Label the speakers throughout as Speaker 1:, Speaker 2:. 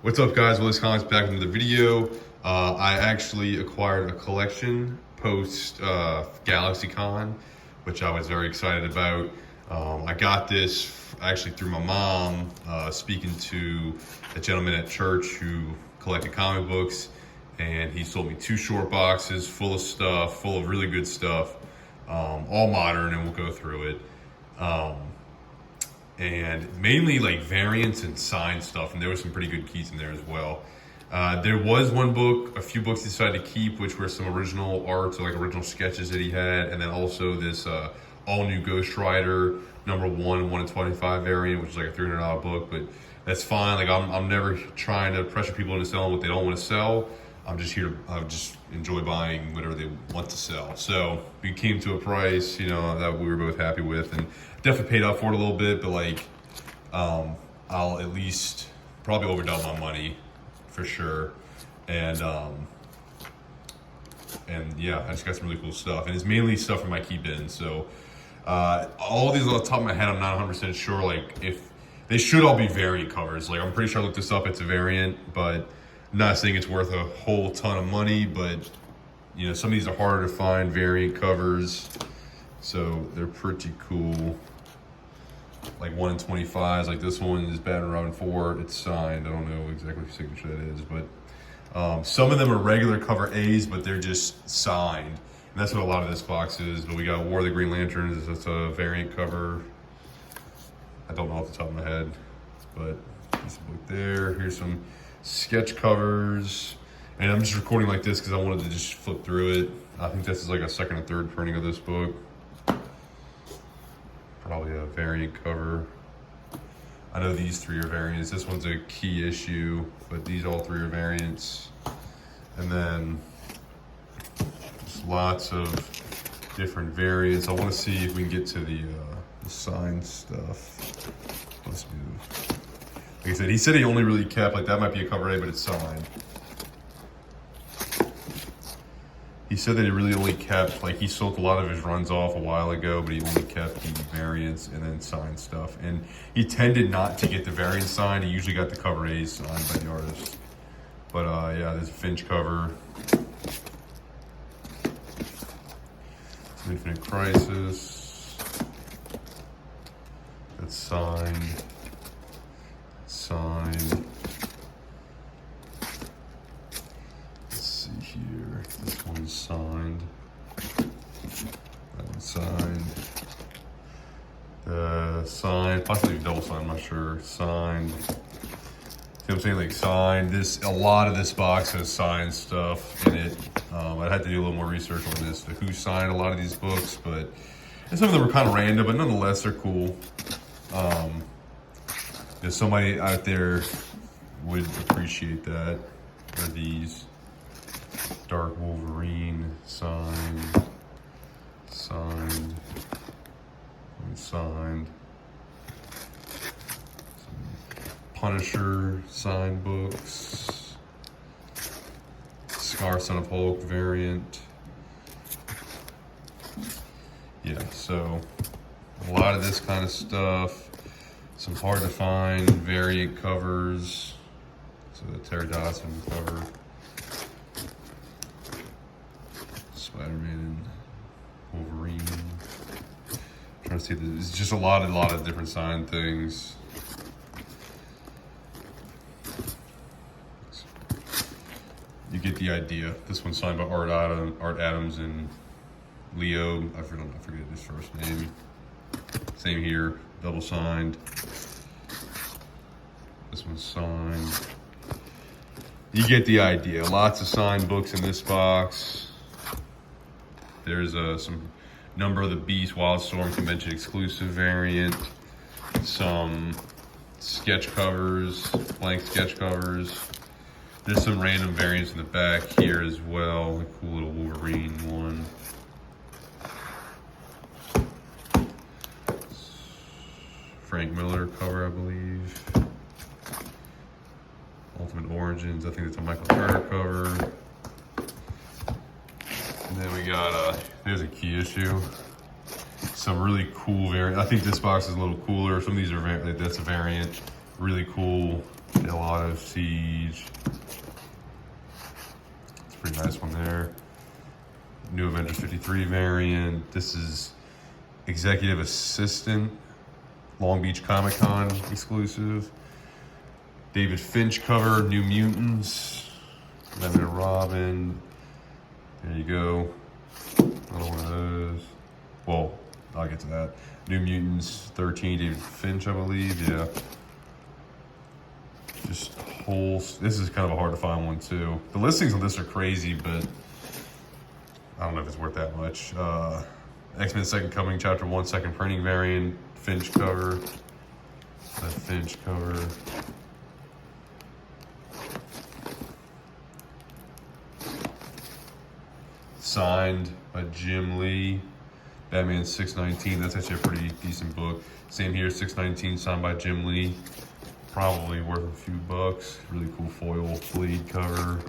Speaker 1: What's up, guys? Willis Comics back with another video. I actually acquired a collection post GalaxyCon, which I was very excited about. I got this actually through my mom, speaking to a gentleman at church who collected comic books, and he sold me 2 short boxes full of stuff, full of really good stuff, all modern, and we'll go through it. And mainly like variants and signed stuff, and there was some pretty good keys in there as well. There was one book, a few books he decided to keep, which were some original art, so like original sketches that he had, and then also this all-new Ghost Rider #1 1 in 25 variant, which is like a $300 book, but that's fine. Like I'm never trying to pressure people into selling what they don't want to sell. I'm just here to, I just enjoy buying whatever they want to sell. So we came to a price, that we were both happy with, and definitely paid up for it a little bit, but like, I'll at least probably overdouble my money for sure. And yeah, I just got some really cool stuff, and it's mainly stuff from my keep in. So all these off the top of my head, I'm not 100% sure. Like if they should all be variant covers. Like I'm pretty sure I looked this up. It's a variant, but I'm not saying it's worth a whole ton of money, but some of these are harder to find variant covers, so they're pretty cool. Like 1 in 25s, like this one is Batman Robin 4. It's signed. I don't know exactly what signature that is, but some of them are regular cover A's, but they're just signed, and that's what a lot of this box is. But we got War of the Green Lanterns. That's a variant cover. I don't know off the top of my head, but there's a book there. Here's some sketch covers, and I'm just recording like this because I wanted to just flip through it. I think this is like a second or third printing of this book. Probably a variant cover. I know these 3 are variants. This one's a key issue, but these all 3 are variants. And then just lots of different variants. I want to see if we can get to the signed stuff. Let's move. Like I said, he said he only really kept, like that might be a cover A, but it's signed. He said that he really only kept, like he sold a lot of his runs off a while ago, but he only kept the variants and then signed stuff. And he tended not to get the variants signed. He usually got the cover A's signed by the artist. But yeah, there's a Finch cover. Some Infinite Crisis. That's signed. Signed. Let's see here. This one's signed. That one's signed. Signed. Possibly double signed. I'm not sure. Signed. See what I'm saying? Like signed. A lot of this box has signed stuff in it. I'd have to do a little more research on this, to who signed a lot of these books, and some of them were kind of random, but nonetheless, they're cool. If somebody out there would appreciate that, or these. Dark Wolverine, signed, signed, and signed. Some Punisher signed books. Scar Son of Hulk variant. Yeah, so a lot of this kind of stuff. Some hard to find variant covers. So the Terry Dodson cover. Spider-Man, Wolverine. I'm trying to see, it's just a lot of different signed things. You get the idea. This one's signed by Art Adams and Leo. I forget his first name. Same here, double signed. This one's signed. You get the idea. Lots of signed books in this box. There's some Number of the Beast Wildstorm Convention exclusive variant, some sketch covers, blank sketch covers. There's some random variants in the back here as well, a cool little Wolverine one. Frank Miller cover, I believe. Ultimate Origins, I think it's a Michael Carter cover. And then we got, there's a key issue. Some really cool variant. I think this box is a little cooler. Some of these are, that's a variant. Really cool Gelato Siege. It's a pretty nice one there. New Avengers 53 variant. This is Executive Assistant, Long Beach Comic Con exclusive. David Finch cover, New Mutants. Batman and Robin. There you go. Another one of those. Well, I'll get to that. New Mutants 13, David Finch, I believe. Yeah. Just whole. This is kind of a hard to find one too. The listings on this are crazy, but I don't know if it's worth that much. X-Men Second Coming, Chapter 1, second printing variant, Finch cover. That Finch cover. Signed by Jim Lee. Batman 619, that's actually a pretty decent book. Same here, 619, signed by Jim Lee. Probably worth a few bucks. Really cool foil blade cover.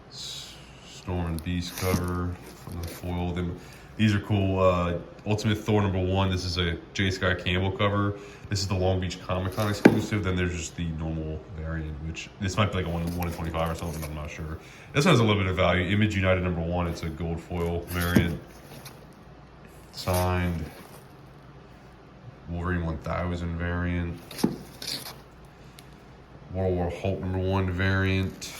Speaker 1: Storm and Beast cover from the foil. These are cool. Ultimate Thor #1. This is a J. Scott Campbell cover. This is the Long Beach Comic Con exclusive. Then there's just the normal variant, which this might be like a 1 in 25 or something. I'm not sure. This has a little bit of value. Image United #1. It's a gold foil variant. Signed. Wolverine 1000 variant. World War Hulk #1 variant.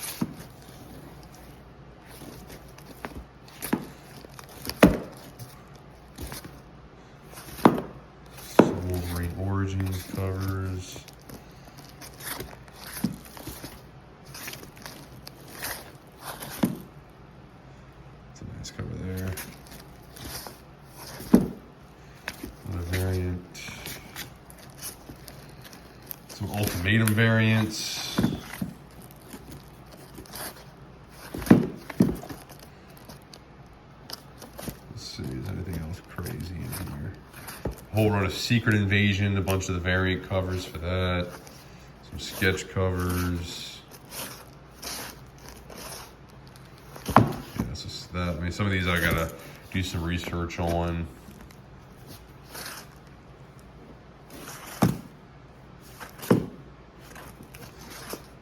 Speaker 1: Wolverine Origins covers. It's a nice cover there. Another variant. Some Ultimatum variants. Let's see, is anything else crazy in here? Whole run of Secret Invasion, a bunch of the variant covers for that. Some sketch covers. Yeah, that's just that. I mean, some of these I gotta do some research on.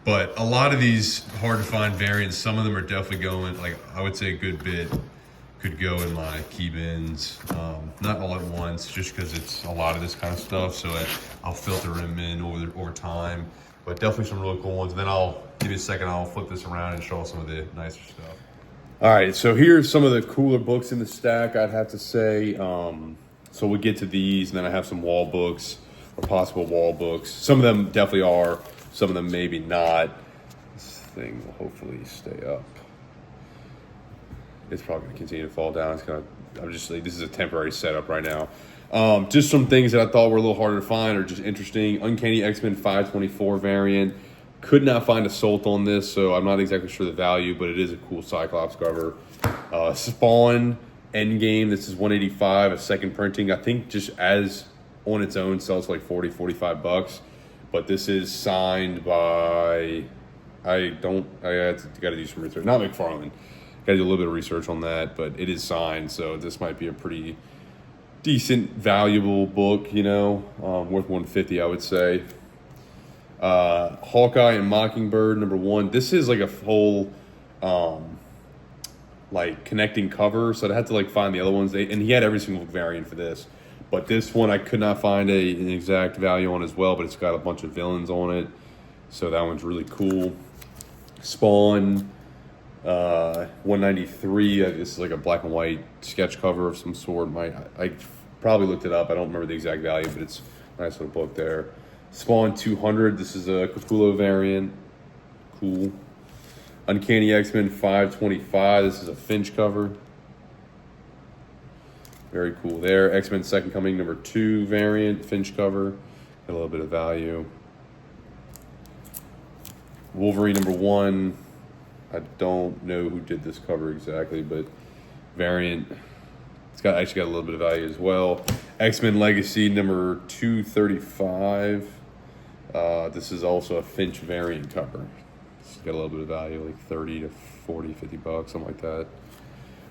Speaker 1: But a lot of these hard to find variants, some of them are definitely going, like I would say a good bit could go in my key bins. Not all at once, just because it's a lot of this kind of stuff. So I'll filter them in over time. But definitely some really cool ones. And then I'll give you a second, I'll flip this around and show some of the nicer stuff. All right, so here's some of the cooler books in the stack, I'd have to say. So we'll get to these, and then I have some wall books or possible wall books. Some of them definitely are. Some of them maybe not. This thing will hopefully stay up. It's probably gonna continue to fall down. I'm just like, this is a temporary setup right now. Just some things that I thought were a little harder to find or just interesting. Uncanny X-Men 524 variant. Could not find a Solt on this, so I'm not exactly sure the value, but it is a cool Cyclops cover. Spawn Endgame, this is 185, a second printing. I think just as on its own sells like 40, 45 bucks. But this is signed by, I got to do some research. Not McFarlane. Got to do a little bit of research on that, but it is signed, so this might be a pretty decent, valuable book, you know, worth $150, I would say. Hawkeye and Mockingbird #1. This is like a whole, like connecting cover, so I had to like find the other ones. And he had every single variant for this. But this one I could not find an exact value on as well, but it's got a bunch of villains on it. So that one's really cool. Spawn 193, this is like a black and white sketch cover of some sort. I probably looked it up. I don't remember the exact value, but it's a nice little book there. Spawn 200, this is a Capullo variant. Cool. Uncanny X-Men 525, this is a Finch cover. Very cool there. X-Men Second Coming #2 variant, Finch cover. Got a little bit of value. Wolverine #1. I don't know who did this cover exactly, but variant. It's actually got a little bit of value as well. X-Men Legacy #235. This is also a Finch variant cover. It's got a little bit of value, like 30 to 40, 50 bucks, something like that.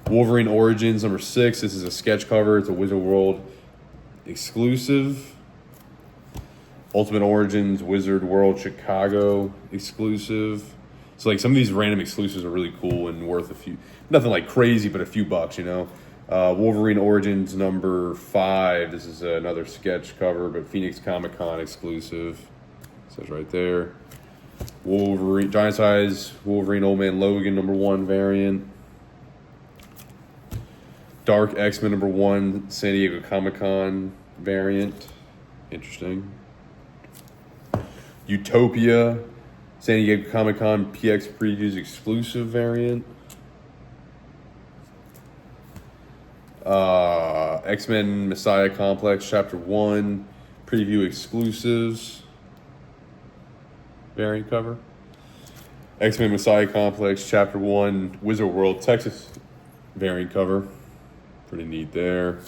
Speaker 1: Wolverine Origins #6. This is a sketch cover. It's a Wizard World exclusive. Ultimate Origins, Wizard World Chicago exclusive. So like some of these random exclusives are really cool and worth a few, nothing like crazy, but a few bucks, you know. Wolverine Origins number 5. This is another sketch cover, but Phoenix Comic Con exclusive. It says right there. Wolverine, giant size Wolverine Old Man Logan number 1 variant. Dark X-Men number 1 San Diego Comic Con variant. Interesting. Utopia San Diego Comic Con PX Previews exclusive variant. X-Men Messiah Complex Chapter 1 Preview exclusives variant cover. X-Men Messiah Complex Chapter 1 Wizard World Texas variant cover. Pretty neat there.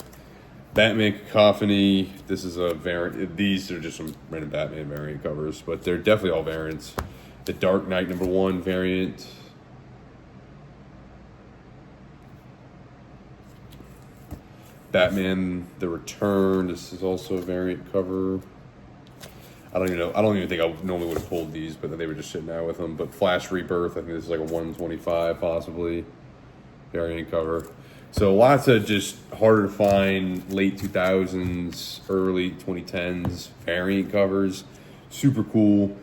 Speaker 1: Batman Cacophony. This is a variant. These are just some random Batman variant covers, but they're definitely all variants. The Dark Knight number 1 variant. Batman The Return. This is also a variant cover. I don't even know. I don't even think I normally would have pulled these, but they were just sitting out with them. But Flash Rebirth, I think this is like a 125 possibly variant cover. So lots of just harder to find late 2000s, early 2010s variant covers. Super cool.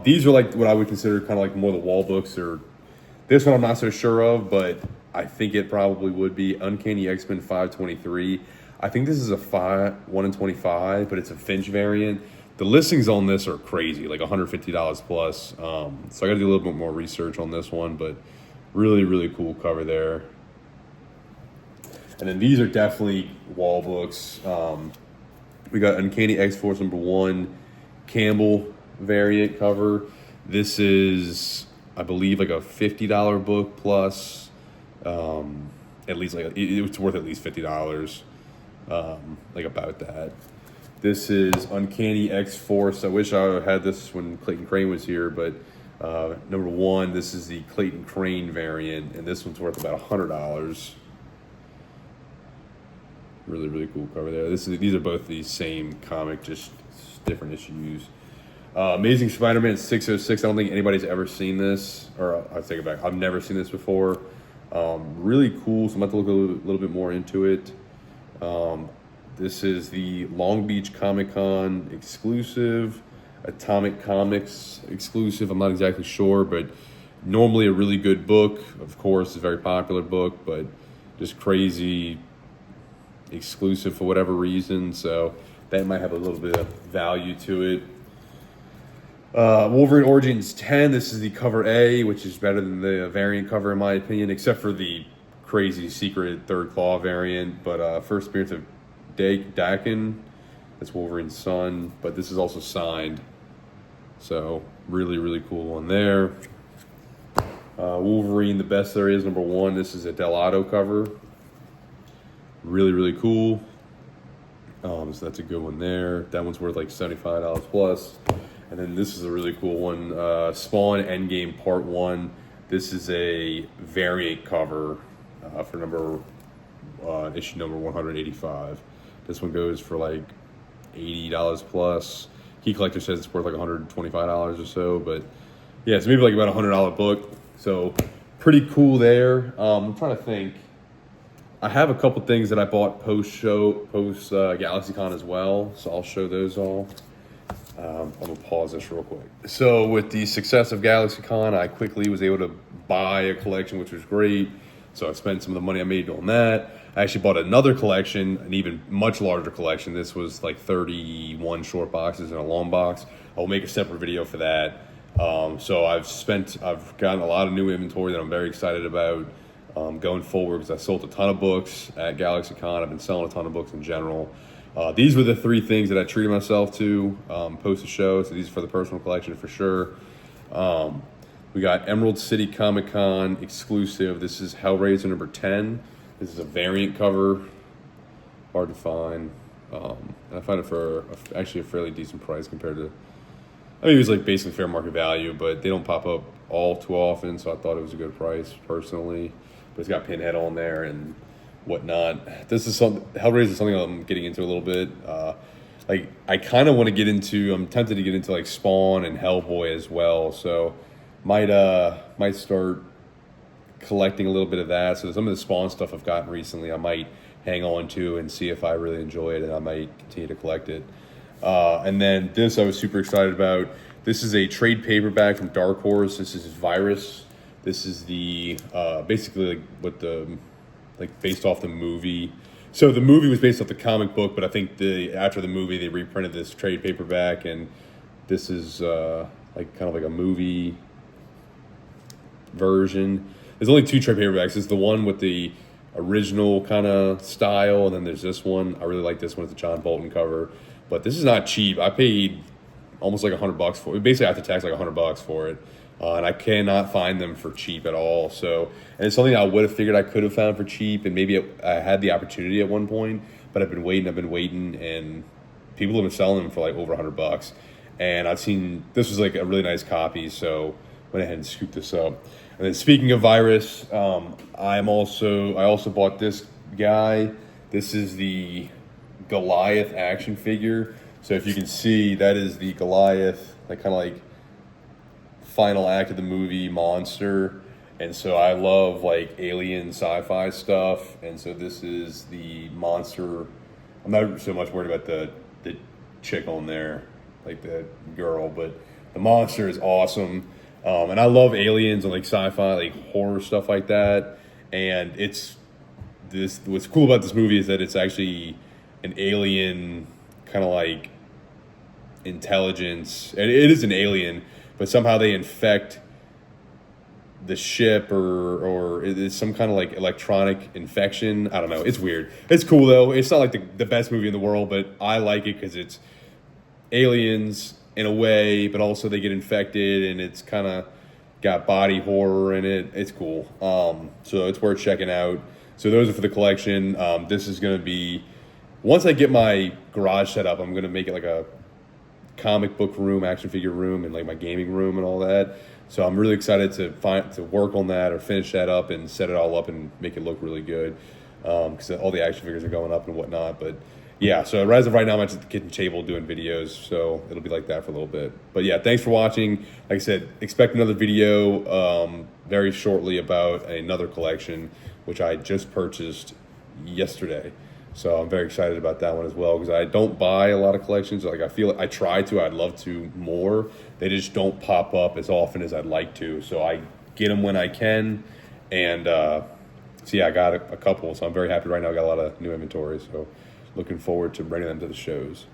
Speaker 1: These are like what I would consider kind of like more the wall books. Or this one I'm not so sure of, but I think it probably would be Uncanny X-Men 523. I think this is a 1 in 25, but it's a Finch variant. The listings on this are crazy, like $150 plus. So I got to do a little bit more research on this one, but really, really cool cover there. And then these are definitely wall books. We got Uncanny X-Force number 1 Campbell variant cover. This is, I believe, like a $50 book plus. At least like it's worth at least $50. Like about that. This is Uncanny X-Force. I wish I had this when Clayton Crane was here, but number 1, this is the Clayton Crane variant, and this one's worth about $100. Really, really cool cover there. These are both the same comic, just different issues. Amazing Spider-Man 606. I don't think anybody's ever seen this, or I take it back. I've never seen this before. Really cool. So I'm about to look a little bit more into it. This is the Long Beach Comic Con exclusive, Atomic Comics exclusive. I'm not exactly sure, but normally a really good book. Of course, it's a very popular book, but just crazy exclusive for whatever reason. So that might have a little bit of value to it. Wolverine Origins 10. This is the cover A, which is better than the variant cover in my opinion, except for the crazy secret third claw variant. But first appearance of Dakin, that's Wolverine's son, but this is also signed. So really, really cool one there. Wolverine, the best there is, number 1. This is a Delato cover. Really, really cool. So that's a good one there. That one's worth like $75 plus. And then this is a really cool one, Spawn Endgame Part 1. This is a variant cover for issue number 185. This one goes for like $80 plus. Key Collector says it's worth like $125 or so, but yeah, it's maybe like about a $100 book. So pretty cool there. I'm trying to think. I have a couple things that I bought post GalaxyCon as well, so I'll show those all. I'm gonna pause this real quick. So with the success of GalaxyCon, I quickly was able to buy a collection, which was great. So I spent some of the money I made on that. I actually bought another collection, an even much larger collection. This was like 31 short boxes in a long box. I'll make a separate video for that. So I've gotten a lot of new inventory that I'm very excited about going forward, because I sold a ton of books at GalaxyCon. I've been selling a ton of books in general. These were the 3 things that I treated myself to post the show. So these are for the personal collection for sure. We got Emerald City Comic Con exclusive. This is Hellraiser number 10. This is a variant cover. Hard to find. And I found it for actually a fairly decent price compared to, I mean, it was like basically fair market value, but they don't pop up all too often, so I thought it was a good price personally. But it's got Pinhead on there and whatnot. This is Hellraiser is something I'm getting into a little bit. like I kind of want to get into. I'm tempted to get into like Spawn and Hellboy as well. So might start collecting a little bit of that. So some of the Spawn stuff I've gotten recently, I might hang on to and see if I really enjoy it, and I might continue to collect it. And then this I was super excited about. This is a trade paperback from Dark Horse. This is Virus. This is the basically like what the like based off the movie. So the movie was based off the comic book, but I think after the movie they reprinted this trade paperback, and this is like kind of like a movie version. There's only 2 trade paperbacks. There's the one with the original kind of style, and then there's this one. I really like this one. It's a John Bolton cover, but this is not cheap. I paid almost like $100 for it. Basically, after tax, like $100 for it, and I cannot find them for cheap at all. So, and it's something I would have figured I could have found for cheap, and maybe I had the opportunity at one point, but I've been waiting, and people have been selling them for like over $100. And I've seen this was like a really nice copy, so went ahead and scooped this up. And then speaking of Virus, I also bought this guy. This is the Goliath action figure. So if you can see, that is the Goliath, like kind of like final act of the movie monster. And so I love like alien sci-fi stuff. And so this is the monster. I'm not so much worried about the chick on there, like the girl, but the monster is awesome. And I love aliens and like sci-fi, like horror stuff like that. And what's cool about this movie is that it's actually an alien kind of like intelligence. And it is an alien, but somehow they infect the ship or it's some kind of like electronic infection. I don't know. It's weird. It's cool though. It's not like the best movie in the world, but I like it because it's aliens in a way, but also they get infected, and it's kind of got body horror in it. It's cool. So it's worth checking out. So those are for the collection. This is going to be, once I get my garage set up, I'm going to make it like a comic book room, action figure room, and like my gaming room and all that. So I'm really excited to work on that or finish that up and set it all up and make it look really good. Because all the action figures are going up and whatnot. But yeah, so as of right now, I'm at the kitchen table doing videos, so it'll be like that for a little bit. But yeah, thanks for watching. Like I said, expect another video very shortly about another collection, which I just purchased yesterday. So I'm very excited about that one as well, because I don't buy a lot of collections. Like I feel like I try to, I'd love to more. They just don't pop up as often as I'd like to. So I get them when I can, and so yeah, I got a couple. So I'm very happy right now. I got a lot of new inventory. So looking forward to bringing them to the shows.